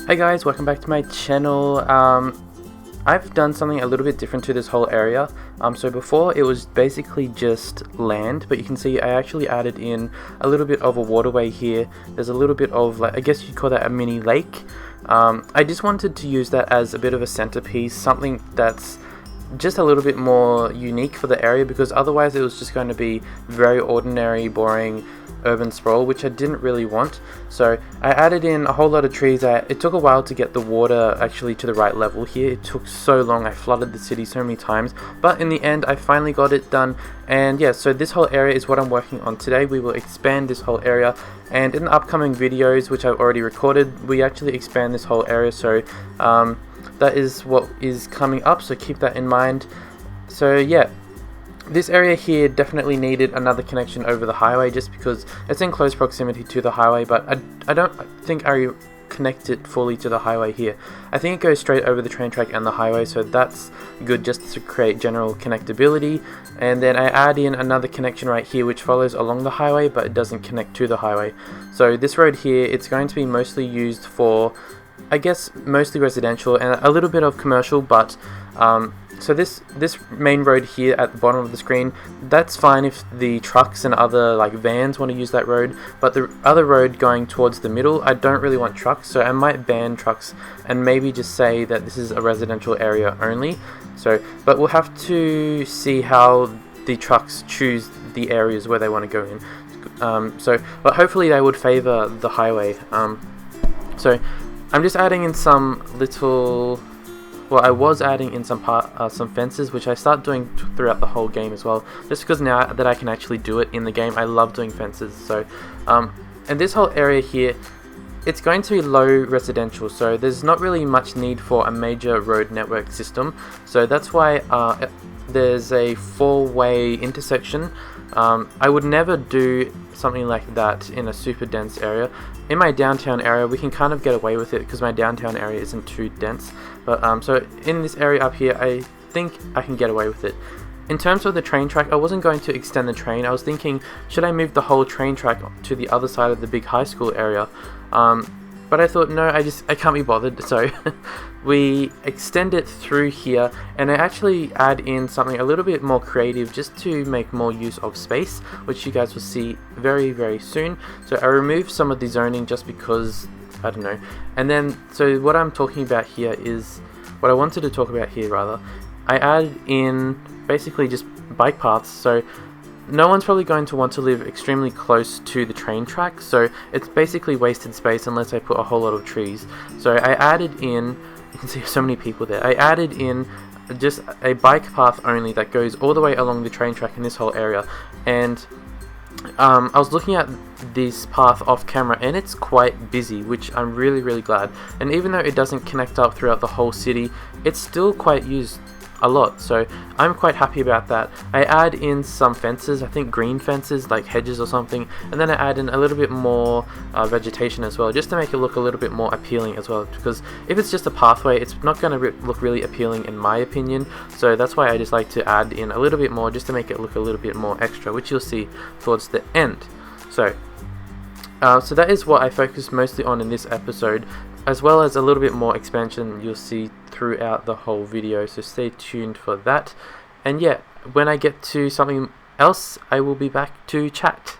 Hey guys, welcome back to my channel. I've done something a little bit different to this whole area. So before it was basically just land, but you can see I actually added in a little bit of a waterway here. There's a little bit of, like, I guess you'd call that a mini lake. I just wanted to use that as a bit of a centerpiece, something that's just a little bit more unique for the area, because otherwise it was just going to be very ordinary, boring urban sprawl, which I didn't really want. So I added in a whole lot of trees. It took a while to get the water actually to the right level here. It took so long. I flooded the city so many times, but in the end I finally got it done. And yeah, so this whole area is what I'm working on today. We will expand this whole area, and in the upcoming videos, which I've already recorded, we actually expand this whole area. So that is what is coming up, so keep that in mind. So yeah, this area here definitely needed another connection over the highway, just because it's in close proximity to the highway, but I don't think I connect it fully to the highway here. I think it goes straight over the train track and the highway, so that's good just to create general connectability. And then I add in another connection right here which follows along the highway, but it doesn't connect to the highway. So this road here, it's going to be mostly used for, I guess, mostly residential and a little bit of commercial, but so this main road here at the bottom of the screen, that's fine if the trucks and other like vans want to use that road, but the other road going towards the middle, I don't really want trucks, so I might ban trucks and maybe just say that this is a residential area only. So, but we'll have to see how the trucks choose the areas where they want to go in. But hopefully they would favor the highway. So I'm just adding in some little, well, I was adding in some fences, which I start doing throughout the whole game as well, just because now that I can actually do it in the game, I love doing fences. So and this whole area here, it's going to be low residential, so there's not really much need for a major road network system. So that's why there's a four-way intersection. I would never do something like that in a super dense area. In my downtown area, we can kind of get away with it because my downtown area isn't too dense. But so in this area up here, I think I can get away with it. In terms of the train track, I wasn't going to extend the train. I was thinking, should I move the whole train track to the other side of the big high school area? But I thought, no, I can't be bothered. So we extend it through here, and I actually add in something a little bit more creative just to make more use of space, which you guys will see very, very soon. So I remove some of the zoning just because, I don't know. And then, so what I'm talking about here is, what I wanted to talk about here rather, I add in basically just bike paths. So no one's probably going to want to live extremely close to the train track, so it's basically wasted space unless I put a whole lot of trees. So I added in, you can see so many people there, I added in just a bike path only that goes all the way along the train track in this whole area. And I was looking at this path off camera, and it's quite busy, which I'm really, really glad. And even though it doesn't connect up throughout the whole city, it's still quite used a lot, so I'm quite happy about that. I add in some fences, I think green fences, like hedges or something, and then I add in a little bit more vegetation as well, just to make it look a little bit more appealing as well, because if it's just a pathway, it's not going to look really appealing in my opinion. So that's why I just like to add in a little bit more, just to make it look a little bit more extra, which you'll see towards the end. So that is what I focused mostly on in this episode, as well as a little bit more expansion you'll see throughout the whole video, so stay tuned for that. And yeah, when I get to something else, I will be back to chat.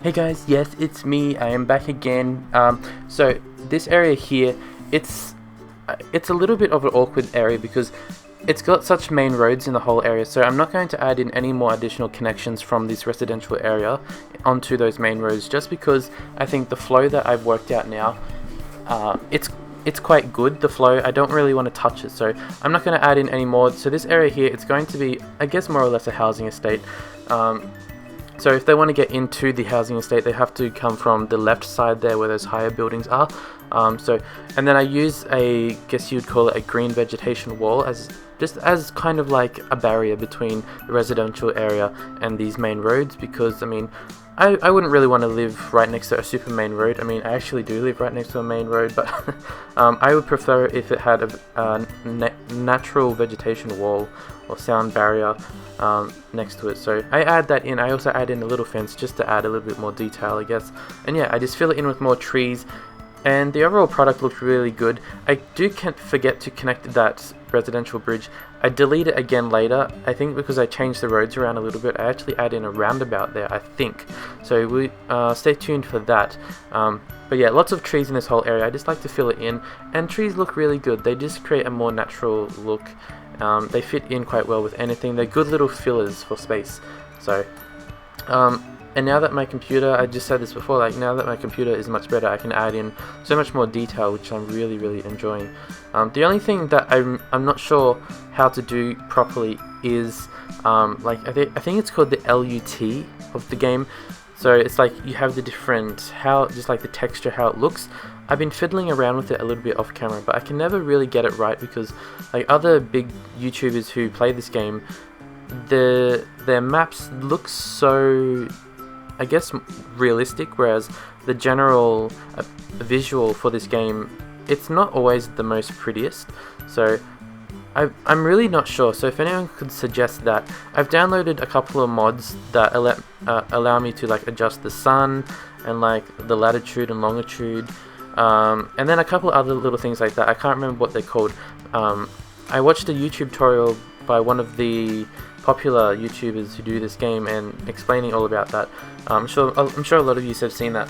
Hey guys, yes, it's me. I am back again. So this area here, it's a little bit of an awkward area because it's got such main roads in the whole area. So I'm not going to add in any more additional connections from this residential area onto those main roads, just because I think the flow that I've worked out now, it's quite good, the flow. I don't really want to touch it, so I'm not going to add in any more. So this area here, it's going to be, I guess, more or less a housing estate. So if they want to get into the housing estate, they have to come from the left side there where those higher buildings are. And then I use guess you'd call it a green vegetation wall as kind of like a barrier between the residential area and these main roads, because I mean, I wouldn't really want to live right next to a super main road. I mean, I actually do live right next to a main road, but I would prefer if it had a natural vegetation wall or sound barrier next to it. So I add that in. I also add in a little fence just to add a little bit more detail, I guess. And yeah, I just fill it in with more trees, and the overall product looks really good. I can't forget to connect that residential bridge. I delete it again later, I think because I changed the roads around a little bit. I actually add in a roundabout there, I think. So we stay tuned for that. But yeah, lots of trees in this whole area. I just like to fill it in, and trees look really good. They just create a more natural look. They fit in quite well with anything. They're good little fillers for space. So and now that my computer, I just said this before, like now that my computer is much better, I can add in so much more detail, which I'm really enjoying. The only thing that I'm not sure how to do properly is like I think it's called the LUT of the game. So it's like you have the different, just like the texture, how it looks. I've been fiddling around with it a little bit off camera, but I can never really get it right because like other big YouTubers who play this game, their maps look so, I guess, realistic, whereas the general visual for this game, it's not always the most prettiest. So I'm really not sure. So if anyone could suggest that, I've downloaded a couple of mods that allow me to like adjust the sun and like the latitude and longitude, and then a couple of other little things like that. I can't remember what they're called. I watched a YouTube tutorial by one of the popular YouTubers who do this game and explaining all about that. I'm sure a lot of you have seen that.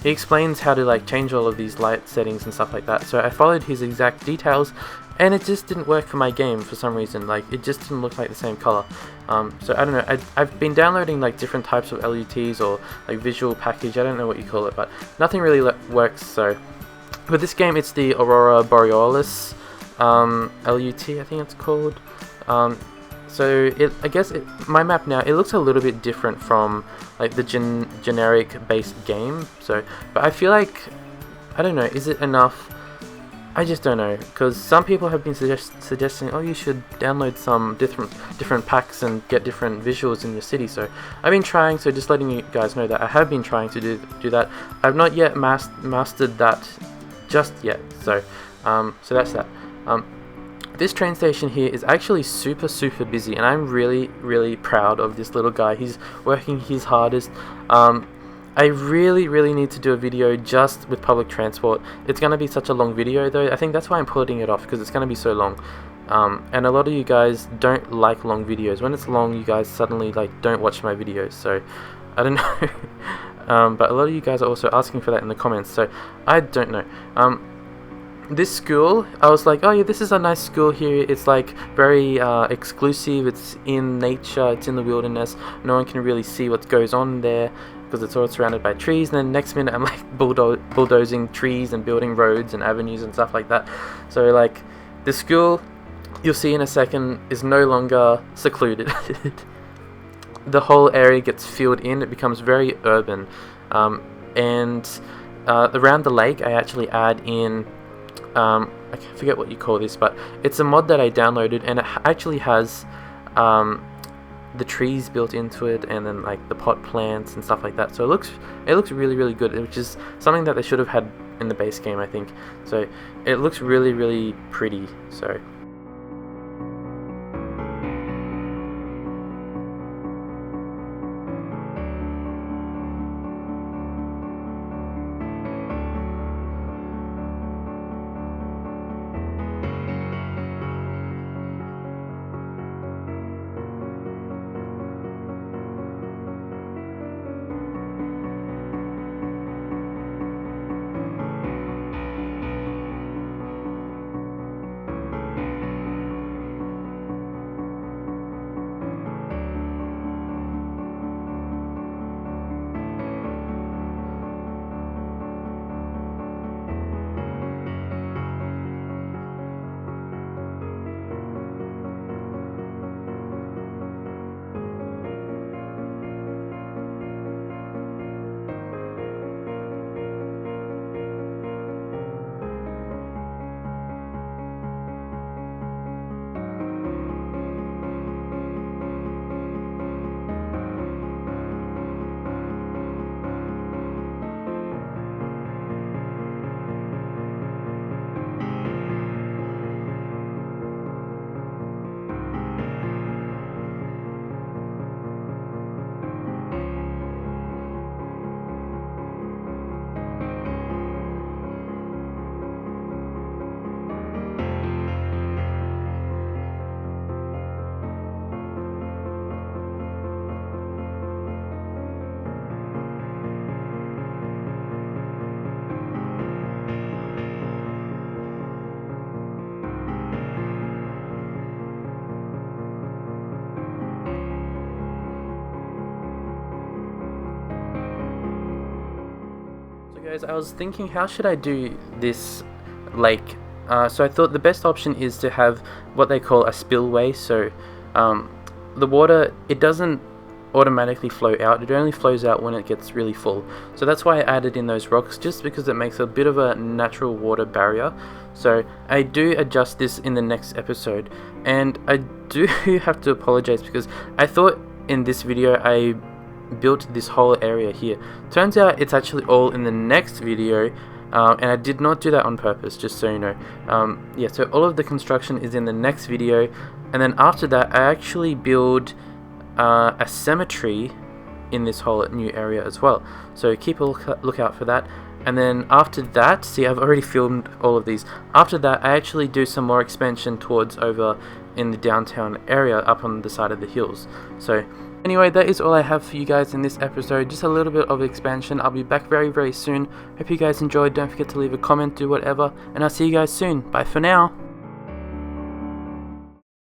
He explains how to like change all of these light settings and stuff like that. So I followed his exact details, and it just didn't work for my game for some reason. Like it just didn't look like the same color. So I don't know. I've been downloading like different types of LUTs or like visual package. I don't know what you call it, but nothing really works. So with this game, it's the Aurora Borealis LUT, I think it's called. So I guess my map now, it looks a little bit different from like the generic based game. So, but I feel like, I don't know, is it enough? I just don't know, because some people have been suggesting, oh, you should download some different packs and get different visuals in your city. So I've been trying, so just letting you guys know that I have been trying to do that. I've not yet mastered that just yet. So so that's that. This train station here is actually super busy, and I'm really proud of this little guy. He's working his hardest. I really need to do a video just with public transport. It's going to be such a long video though. I think that's why I'm putting it off, because it's going to be so long. And a lot of you guys don't like long videos. When it's long, you guys suddenly like don't watch my videos. So I don't know. But a lot of you guys are also asking for that in the comments. So I don't know. This school, I was like, oh yeah, this is a nice school here. It's like very exclusive. It's in nature. It's in the wilderness. No one can really see what goes on there because it's all surrounded by trees. And then next minute, I'm like bulldozing trees and building roads and avenues and stuff like that. So like, the school, you'll see in a second, is no longer secluded. The whole area gets filled in. It becomes very urban. And around the lake, I actually add in, I forget what you call this, but it's a mod that I downloaded, and it actually has the trees built into it, and then like the pot plants and stuff like that. So it looks really good, which is something that they should have had in the base game, I think. So it looks really pretty. So So guys, I was thinking, how should I do this lake? So I thought the best option is to have what they call a spillway. So the water, it doesn't automatically flow out, it only flows out when it gets really full. So that's why I added in those rocks, just because it makes a bit of a natural water barrier. So I do adjust this in the next episode, and I do have to apologize because I thought in this video I built this whole area here. Turns out it's actually all in the next video, and I did not do that on purpose, just so you know. Yeah, so all of the construction is in the next video, and then after that I actually build a cemetery in this whole new area as well, so keep a lookout for that. And then after that, see, I've already filmed all of these. After that I actually do some more expansion towards over in the downtown area up on the side of the hills. So anyway, that is all I have for you guys in this episode, just a little bit of expansion. I'll be back very soon. Hope you guys enjoyed. Don't forget to leave a comment, do whatever, and I'll see you guys soon. Bye for now.